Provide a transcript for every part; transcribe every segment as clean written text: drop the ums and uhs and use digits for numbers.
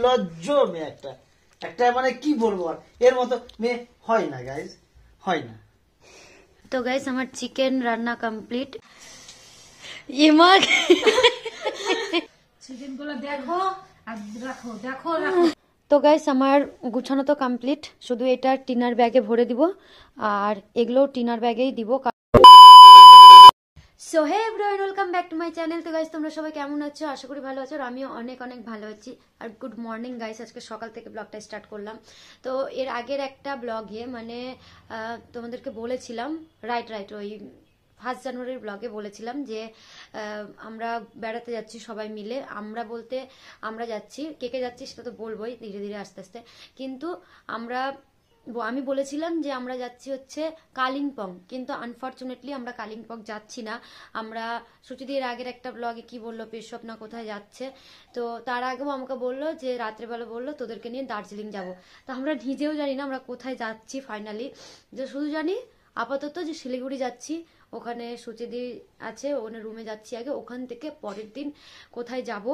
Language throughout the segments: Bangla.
নির্লজ্জ মেয়ে একটা একটা মানে কি বলবো আর এর মতো মেয়ে হয় না গাইজ, হয় না। তো গাইস আমার চিকেন রান্না কমপ্লিট। তো গাইস আমার গুছানো তো কমপ্লিট, শুধু এটা টিনার ব্যাগে ভরে দিব আর এগুলো টিনার ব্যাগেই দিব। So hey everyone, welcome back to my channel. তো গাইস তোমরা সবাই কেমন আছো? আশা করি ভালো আছো আর আমিও অনেক অনেক ভালো আছি। আর গুড মর্নিং গাইস, আজকে সকাল থেকে ব্লগটা স্টার্ট করলাম। তো এর আগের একটা ব্লগে মানে তোমাদেরকে বলেছিলাম রাইট ওই 1 জানুয়ারির ব্লগে বলেছিলাম যে আমরা বেড়াতে যাচ্ছি সবাই মিলে। আমরা বলতে আমরা যাচ্ছি, কে কে যাচ্ছি সেটা তো বলবোই ধীরে ধীরে আস্তে আস্তে, কিন্তু আমি বলেছিলাম যে আমরা যাচ্ছি হচ্ছে কালিম্পং, কিন্তু আনফর্চুনেটলি আমরা কালিম্পং যাচ্ছি না। আমরা সুচিদির আগের একটা ব্লগে কি বললো পেশস্বপ্না কোথায় যাচ্ছে, তো তার আগেও আমাকে বললো যে রাত্রেবেলা বললো তোদেরকে নিয়ে দার্জিলিং যাব। তো আমরা নিজেও জানি না আমরা কোথায় যাচ্ছি ফাইনালি, যে শুধু জানি আপাতত যে শিলিগুড়ি যাচ্ছি, ওখানে সুচিদি আছে, ওখানে রুমে যাচ্ছি আগে, ওখান থেকে পরের দিন কোথায় যাব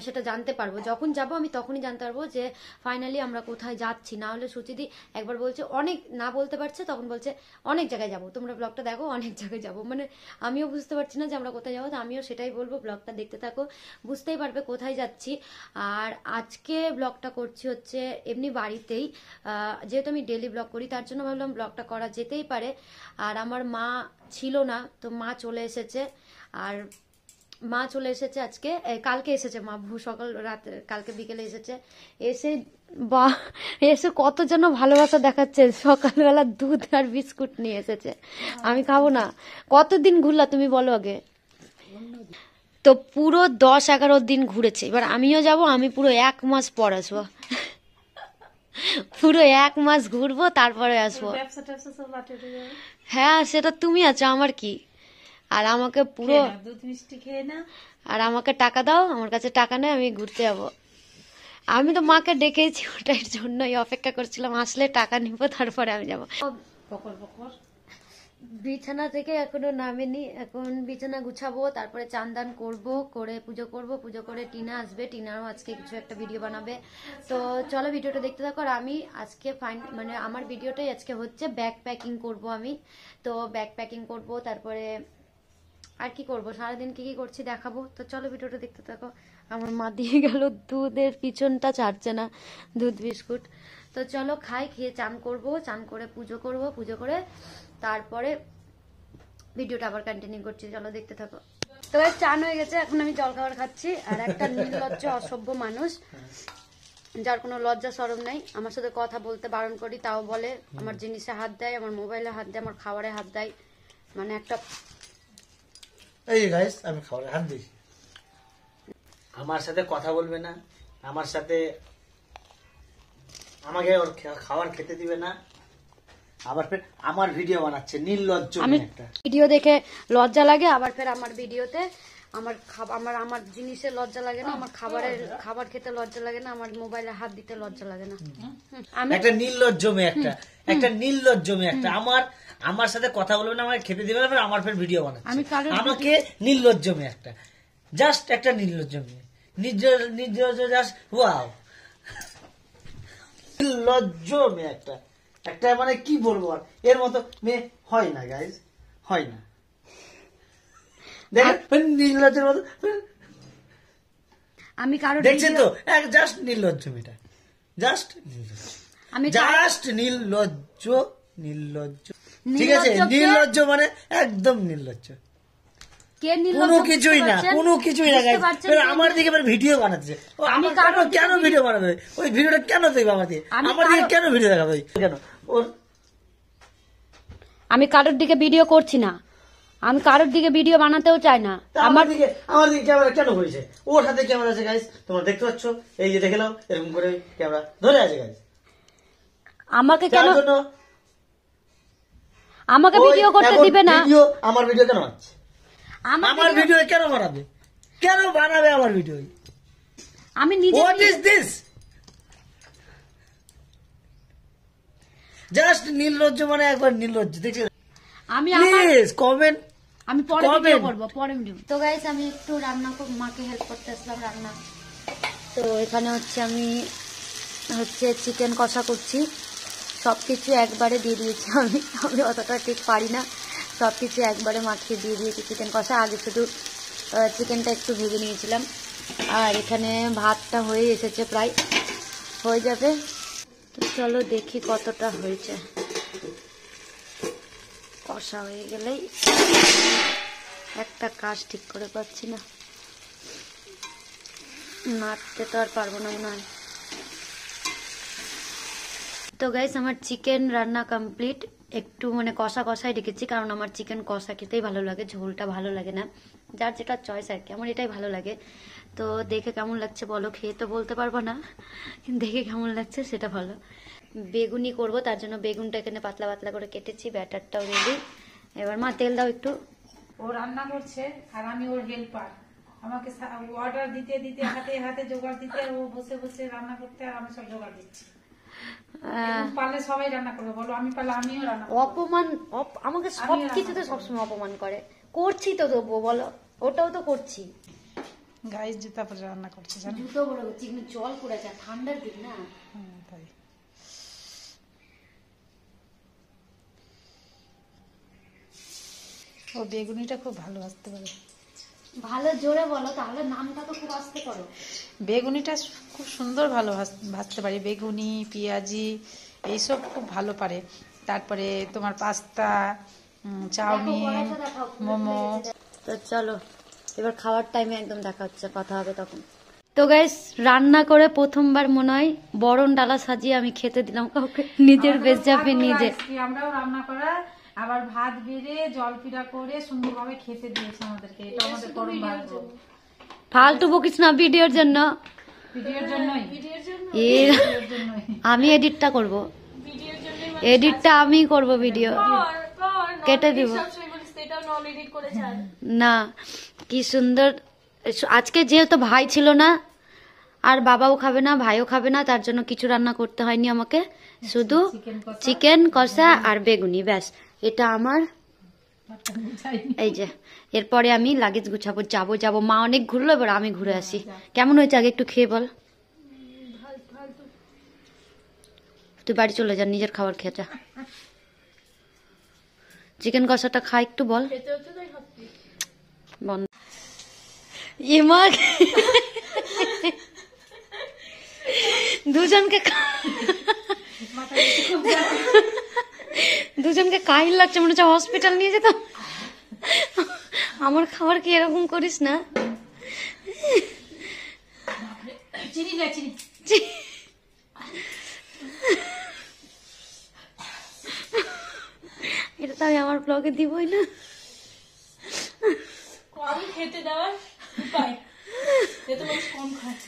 সেটা জানতে পারবো। যখন যাব আমি তখনই জানতে পারবো যে ফাইনালি আমরা কোথায় যাচ্ছি। না হলে সুচিদি একবার বলছে অনেক, না বলতে পারছে তখন বলছে অনেক জায়গায় যাব, তোমরা ব্লগটা দেখো অনেক জায়গায় যাব, মানে আমিও বুঝতে পারছি না যে আমরা কোথায় যাবো। তো আমিও সেটাই বলবো, ব্লগটা দেখতে থাকো, বুঝতেই পারবে কোথায় যাচ্ছি। আর আজকে ব্লগটা করছি হচ্ছে এমনি বাড়িতেই, যেহেতু আমি ডেলি ব্লগ করি তার জন্য ভাবলাম ব্লগটা করা যেতেই পারে। আর আমার মা ছিল না, তো মা চলে এসেছে। আর মা চলে এসেছে আজকে, কালকে এসেছে মা, সকাল রাত কালকে বিকেলে এসেছে। এসে কত যেন ভালোবাসা দেখাচ্ছে, সকালবেলা দুধ আর বিস্কুট নিয়ে এসেছে। আমি খাবো না। কতদিন ঘুরলা তুমি বলো আগে? তো পুরো 10-11 দিন ঘুরেছে। এবার আমিও যাব, আমি পুরো 1 মাস পর আসবো, পুরো 1 মাস ঘুরবো তারপরে আসবো। হ্যাঁ সেটা তুমি আছো, আমার কি। আর আমাকে পুরো দুধ মিষ্টি খেয়ে না, আর আমাকে টাকা দাও, আমার কাছে টাকা নেই, আমি ঘুরতে যাবো। আমি তো মাকে ডেকেছি ওটার জন্যই অপেক্ষা করছিলাম, আসলে টাকা নিব তারপরে আমি যাবো। বিছানা থেকে এখনো নামেনি, এখন বিছানা গুছাবো, তারপরে চান করব, করে পুজো করব, পুজো করে টিনা আসবে, টিনারও আজকে কিছু একটা ভিডিও বানাবে। তো চলো ভিডিওটা দেখতে থাকো। আর আমি আজকে মানে আমার ভিডিওটাই আজকে হচ্ছে ব্যাগ প্যাকিং করব আমি। তো ব্যাগ প্যাকিং করব, তারপরে আর কি করব, সারাদিন কি কি করছি দেখাবো। তো চলো ভিডিওটা দেখতে থাকো। আমার মা দিয়ে গেল দুধের পিছনটা ছাড়ছে না, দুধ বিস্কুট। তো চলো খাই, খেয়ে চান করব, চান করে পুজো করব, পুজো করে তারপরে ভিডিওটা আবার কন্টিনিউ করছি, চলো দেখতে থাকো। তো চান হয়ে গেছে, এখন আমি জলখাবার খাচ্ছি। আর একটা নির্লজ্জ অসভ্য মানুষ, যার কোনো লজ্জা শরম নাই, আমার সাথে কথা বলতে বারণ করি তাও বলে, আমার জিনিসে হাত দেয়, আমার মোবাইলে হাত দেয়, আমার খাবারে হাত দেয়, মানে একটা। এই গাইস আমি খাবারে হাত দিই, আমার সাথে কথা বলবে না, আমার সাথে আমাকে ওর খাবার খেতে দিবে না, আবার ফের আমার ভিডিও বানাচ্ছে, নির্লজ্জ একটা। ভিডিও দেখে লজ্জা লাগে, আবার ফের আমার ভিডিওতে আমার জিনিসের লজ্জা লাগে না, আমার খাবার খেতে লজ্জা লাগে না, আমার মোবাইলে হাত দিতে লজ্জা লাগে না। একটা নির্লজ্জ মেয়ে একটা, একটা নির্লজ্জ মেয়ে একটা, আমার সাথে কথা বলবে না, আমাকে খেতে দিবে না, আমার ফের ভিডিও বানাচ্ছে, আমাকে নির্লজ্জ মেয়ে একটা, জাস্ট একটা নির্লজ্জ মেয়ে, নির্লজ্জ জাস্ট ওয়াও, নির্লজ্জ মেয়ে একটা একটা মানে কি বলবো আর এর মতো মেয়ে হয় না গাইজ, হয় না। দেখেন নির্লজ্জের মতো, আমি কারো দেখছেন তো, এক জাস্ট নির্লজ্জ মেয়েটা, জাস্ট নির্লজ্জ, নির্লজ্জ, ঠিক আছে, নির্লজ্জ মানে একদম নির্লজ্জ, কোনো কিছুই না, কোনো কিছুই না। আমার দিকে ভিডিও বানাচ্ছে, আমি কেন ভিডিও বানাবে, ওই ভিডিওটা কেন দেবে আমার দিকে, আমার দিকে কেন ভিডিও দেখাবে, কেন ওর? আমি কারোর দিকে ভিডিও করছি না, আমি কারোর দিকে ভিডিও বানাতেও চাই না। আমার দিকে ক্যামেরা কেন হয়েছে, ওর হাতে ক্যামেরা আছে গাইস, তোমরা দেখতে পাচ্ছ, এই যে দেখে নাও, এরকম করে ক্যামেরা ধরে আছে গাইস। আমাকে কেন, আমাকে ভিডিও করতে দিবে না? আমার ভিডিও কেন আছে, আমার ভিডিও কেন বানাবে, কেন বানাবে আমার ভিডিও? আমি নিজে, হোয়াট ইজ দিস, জাস্ট নির্লজ্জ মানে একবার নির্লজ্জ। দেখছেন, আমি প্লিজ কমেন্ট, আমি পরে ভিডিও করব, পরে ভিডিও। তো গাইস আমি একটু রান্না মাকে হেল্প করতে আসলাম, রান্না তো এখানে হচ্ছে আমি চিকেন কষা করছি, সব কিছু একবারে দিয়ে দিয়েছি। আমি অতটা ঠিক পারি না, সব কিছু একবারে মাখিয়ে দিয়ে দিয়েছি চিকেন কষা। আগে শুধু চিকেনটা একটু ভেজে নিয়েছিলাম। আর এখানে ভাতটা হয়ে এসেছে, প্রায় হয়ে যাবে। তো চলো দেখি কতটা হয়েছে। কষা হয়ে গেলেই, একটা কাজ ঠিক করে পাচ্ছি না, নাড়তে তো আর পারবো না মনে হয়। তো গাইস আমার চিকেন রান্না কমপ্লিট। একটু মানে কষা কষাই রেখেছি, কারণ আমার চিকেন কষা খেতেই ভালো লাগে, ঝোলটা ভালো লাগে না, যার যেটা চয়েস আর কি। আমার এটাই ভালো লাগে। তো দেখে কেমন লাগছে বলো, খেয়ে তো বলতে পারবো না, কিন্তু দেখে কেমন লাগছে সেটা ভালো। বেগুনি করব, তার জন্য বেগুনটা এখানে পাতলা পাতলা করে কেটেছি, ব্যাটারটাও রেডি। এবার মা তেল দাও একটু। ও রান্না করছে আর আমি ওর হেল্পার। আমাকে অর্ডার দিতে দিতে হাতে হাতে জোগাড় দিতে, ও বসে বসে রান্না করতে, আর আমি সব জোগাড় দিচ্ছি। পারলে সবাই রান্না করবে, বলো আমি পারলে আমিও রান্না করবো। অপমান, আমাকে সব কিছুতে সবসময় অপমান করে। করছি তো তবুও বলো, ওটাও তো করছি। গাইস জুতা পরে রান্না করছে, জানো? জুতো বলো, চিকনে জল পড়ে যায়, ঠান্ডার দিন না। তাই ও বেগুনিটা খুব ভালো ভাজতে পারে। ভালো জোরে বলো, তাহলে নামটা তো খুব আস্তে করো। বেগুনিটা খুব সুন্দর ভালো ভাজতে পারে, বেগুনি পেঁয়াজি এইসব খুব ভালো পারে। তারপরে তোমার পাস্তা, চাউমিন, মোমো। তো চলো এবার খাওয়ার টাইমে একদম দেখা হচ্ছে, কথা হবে তখন। তো গাইস রান্না করে প্রথমবার মনে হয় বরণ ডালা সাজিয়ে আমি খেতে দিলাম কাউকে, নিজের বেশ যাবে নিজে। আমরাও রান্না করা, আবার ভাত বেড়ে জলপিড়া করে সুন্দরভাবে খেতে দিয়েছে আমাদেরকে। এটা আমাদের পরম ভাগ্য। ফালতু বকিস না, ভিডিওর জন্য। ভিডিওর জন্যই, আমি এডিটটা করব, এডিটটা আমি করব, ভিডিও কেটে দিব না। কি সুন্দর। আজকে যেহেতু ভাই ছিল না, আর বাবাও খাবে না, ভাইও খাবে না, তার জন্য কিছু রান্না করতে হয়নি আমাকে, শুধু চিকেন কষা আর বেগুনি, ব্যাস। এটা আমার। এই যে এরপরে আমি লাগেজ গুছাবো, যাবো। মা অনেক ঘুরলো, এবার আমি ঘুরে আসি। কেমন হয়েছে আগে একটু খেয়ে বল। তুই বাড়ি চলে যা, নিজের খাবার খেয়ে যা। চিকেন কষাটা খা একটু, বল। বন্ধ। দুজনকে কাহিল লাগছে, মনে হচ্ছে হসপিটাল নিয়ে যেতাম। আমার খাবার কি এরকম করিস না। এটা তো আমি আমার ব্লগে দিবই না। আমি খেতে দেওয়ার উপায়, এতে মানুষ কম খায়,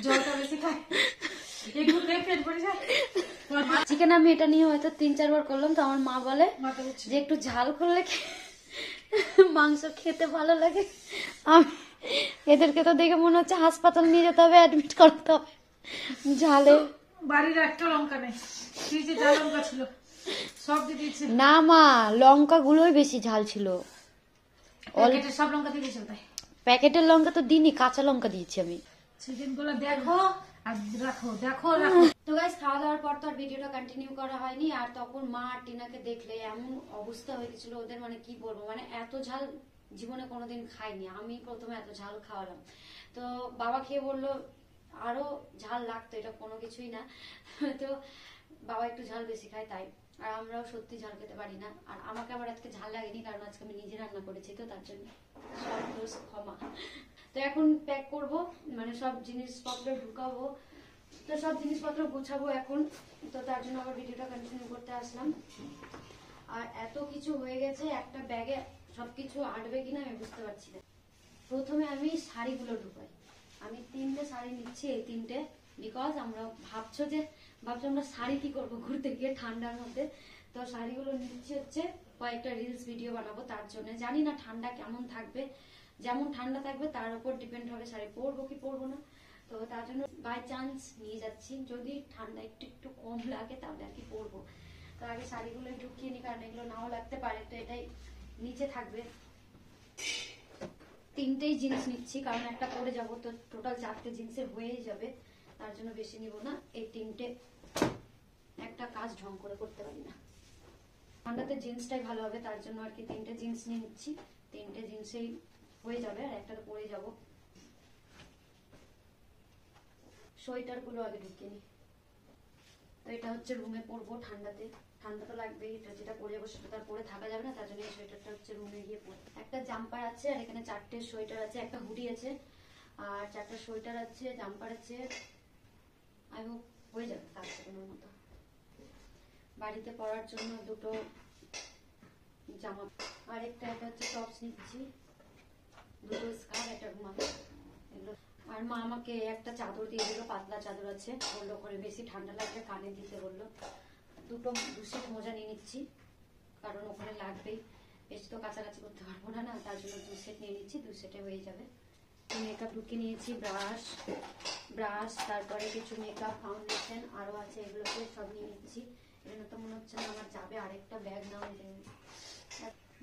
জলটা বেশি খায়, একটু পেট ভরে যায়। চিকেন আমি এটা নিয়ে হয়তো 3-4 বার করলাম, তো আমার মা বলে যে একটু ঝাল করলে মাংস খেতে ভালো লাগে। এদেরকে তো দেখে মনে হচ্ছে হাসপাতাল নিয়ে যেতে হবে, অ্যাডমিট করতে হবে ঝালে। বাড়ির একটা লঙ্কা নেই, ফ্রিজে যা লঙ্কা ছিল সব দিয়ে দিয়েছে। না মা, লঙ্কা গুলোই বেশি ঝাল ছিল। সব লঙ্কা দিয়ে দিয়েছে তাই। প্যাকেটের লঙ্কা তো দিইনি, কাঁচা লঙ্কা দিয়েছি আমি। চিকেন গুলো দেখো আর রাখো। তো গাইস খাওয়া দাওয়ার পর তো আর ভিডিওটা কন্টিনিউ করা হয়নি। আর তখন মা আর টিনাকে দেখলে এমন অবস্থা হয়ে গেছিল ওদের, মানে কি বলবো, মানে এত ঝাল জীবনে কোনোদিন খাইনি। আমি প্রথমে এত ঝাল খাওয়ালাম, তো বাবা খেয়ে বললো আরো ঝাল লাগতো, এটা কোনো কিছুই না। তো বাবা একটু ঝাল বেশি খায় তাই, আর আমরাও সত্যি ঝাল খেতে পারি না। আর আমাকে আবার আজকে ঝাল লাগেনি, কারণ আজকে আমি নিজে রান্না করেছি, তো তার জন্য সব দোষ ক্ষমা। তো এখন প্যাক করব, মানে সব জিনিসপত্র ঢুকাবো, তো সব জিনিসপত্র গুছাবো এখন। তো তার জন্য আবার ভিডিওটা কন্টিনিউ করতে আসলাম। আর এত কিছু হয়ে গেছে, একটা ব্যাগে সবকিছু আটবে কিনা আমি বুঝতে পারছি না। প্রথমে আমি শাড়িগুলো ঢুকাই। আমি 3টে শাড়ি নিচ্ছি, এই 3টে, বিকজ আমরা ভাবছো আমরা শাড়ি কি করবো ঘুরতে গিয়ে ঠান্ডার মধ্যে। তো শাড়িগুলো নিচ্ছি হচ্ছে কয়েকটা রিলস ভিডিও বানাবো, তার জন্য। জানি না ঠান্ডা কেমন থাকবে, যেমন ঠান্ডা থাকবে তার উপর ডিপেন্ড হবে শাড়ি পরবো কি পরবো না। তো তার জন্য বাই চান্স নিয়ে যাচ্ছি, যদি ঠান্ডা একটু কম লাগে তাহলে আর কি পরবো। তো আগে শাড়িগুলো ঢুকিয়ে নি, কারণ এগুলো নাও লাগতে পারে, তো এটাই নিচে থাকবে। তিনটেই জিন্স নিচ্ছি, কারণ একটা পরে যাব তো টোটাল 4টে জিন্সের হয়েই যাবে, তার জন্য বেশি নিব না। এই তিনটে একটা কাজ ঢং করে করতে পারি না, ঠান্ডাতে জিন্সটাই ভালো হবে, তার জন্য আর কি 3টে জিন্স নিয়ে নিচ্ছি। 3টে জিন্সেই হয়ে যাবে, আর একটা তো পরে যাব। সোয়েটার গুলো আগে ঢুকিয়ে নি। তো এটা হচ্ছে রুমে পরবো, ঠান্ডাতে, ঠান্ডা তো লাগবেই, এটা যেটা পরে যাবো সেটা তার পরে থাকা যাবে না, তার জন্য এই সোয়েটারটা হচ্ছে রুমে গিয়ে পরবো। একটা জাম্পার আছে, আর এখানে 4টে সোয়েটার আছে, একটা হুডি আছে, আর 4টা সোয়েটার আছে, জাম্পার আছে। আমি হয়ে যাবে কাজ করানোর মতো। বাড়িতে পরার জন্য 2টো জামা, আর একটা এটা হচ্ছে টপস নিচ্ছি, 2টো স্কার্ট, একটা রুমাল, এগুলো। আর মা আমাকে একটা চাদর দিয়ে দিল, পাতলা চাদর আছে, বললো করে বেশি ঠান্ডা লাগলে কানে দিতে বললো। 2 সেট মোজা নিয়ে নিচ্ছি, কারণ ওখানে লাগবেই, বেশি তো কাছাকাছি করতে পারবো না, তার জন্য 2 সেট নিয়ে নিচ্ছি, 2 সেটে হয়ে যাবে। মেকআপ ঢুকিয়ে নিয়েছি, ব্রাশ, তারপরে কিছু মেকআপ, ফাউন্ডেশন আরো আছে, এগুলোকে সব নিয়ে নিচ্ছি। এখানে তো মনে হচ্ছে না আমার যাবে, আরেকটা ব্যাগ নাও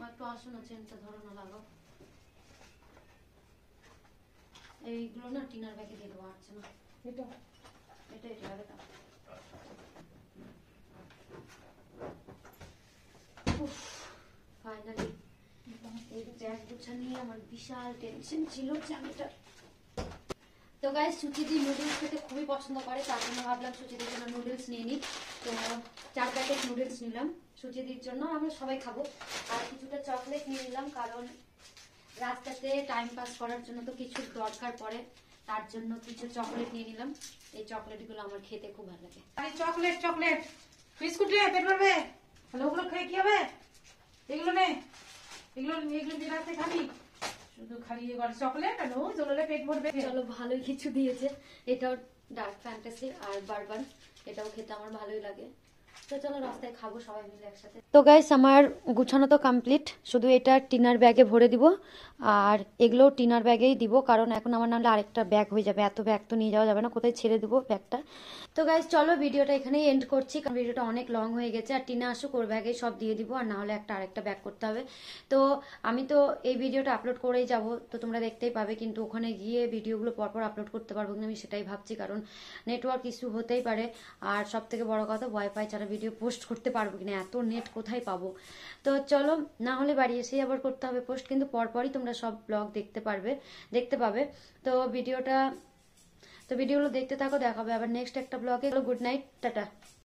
একটু আসো না, চেনটা ধরো না, লাগাও। এইগুলো না টিনার ব্যাগে দিয়ে দেবো, আসছে না, এটা লাগে তা। ফাইনালি এই ব্যাগ গুছা নিয়ে আমার বিশাল টেনশন ছিল জামাটা। তো গাইস, সুচিদি নুডলস খেতে খুবই পছন্দ করে, তার জন্য ভাবলাম সুচিদির জন্য নুডলস নিয়ে নিই। তো 4 প্যাকেট নুডলস নিলাম সুচিদির জন্য, আমরা সবাই খাবো। আর কিছুটা চকলেট নিয়ে নিলাম, কারণ রাস্তাতে টাইম পাস করার জন্য তো কিছু দরকার পড়ে, তার জন্য কিছু চকলেট নিয়ে নিলাম। এই চকলেটগুলো আমার খেতে খুব ভালো লাগে। চকলেট বিস্কুট রে, পেট ভরবে, ওগুলো খেয়ে কি হবে? এগুলো নে, এগুলো দিয়ে রাখতে খাবি, শুধু খালি চকলেট আর জ্বললে পেট ভরবে। চলো, ভালোই কিছু দিয়েছে। এটাও ডার্ক ফ্যান্টাসি আর বারবান, এটাও খেতে আমার ভালোই লাগে। তো চলো রাস্তায় খাবো সবাই মিলে একসাথে। তো গাইস, আমার গুছানো তো কমপ্লিট, শুধু এটা টিনার ব্যাগে ভরে দিব, আর এগুলো টিনার ব্যাগেই দিব, কারণ এখন আমার নাহলে আরেকটা ব্যাগ হয়ে যাবে, এত ব্যাগ তো নিয়ে যাওয়া যাবে না, কোথায় ছেড়ে দেবো ব্যাগটা। তো গাইস চলো, ভিডিওটা এখানেই এন্ড করছি, কারণ ভিডিওটা অনেক লং হয়ে গেছে। আর টিনা আসুক, ওর ব্যাগে সব দিয়ে দিব, আর না হলে আরেকটা ব্যাগ করতে হবে। তো আমি তো এই ভিডিওটা আপলোড করেই যাব, তো তোমরা দেখতেই পাবে, কিন্তু ওখানে গিয়ে ভিডিওগুলো পরপর আপলোড করতে পারবো কিনা আমি সেটাই ভাবছি, কারণ নেটওয়ার্ক ইস্যু হতেই পারে। আর সব থেকে বড় কথা, ওয়াইফাই ছাড়া ভিডিও পোস্ট করতে পারবো কিনা, এত নেট কোথায় পাবো। তো চলো, না হলে বাড়ি এসেই আবার করতে হবে পোস্ট, কিন্তু পরপরই তোমরা সব ব্লগ দেখতে পাবে। তো ভিডিওগুলো দেখতে থাকো, দেখাবে আবার নেক্সট একটা ব্লগে। Good night, tata.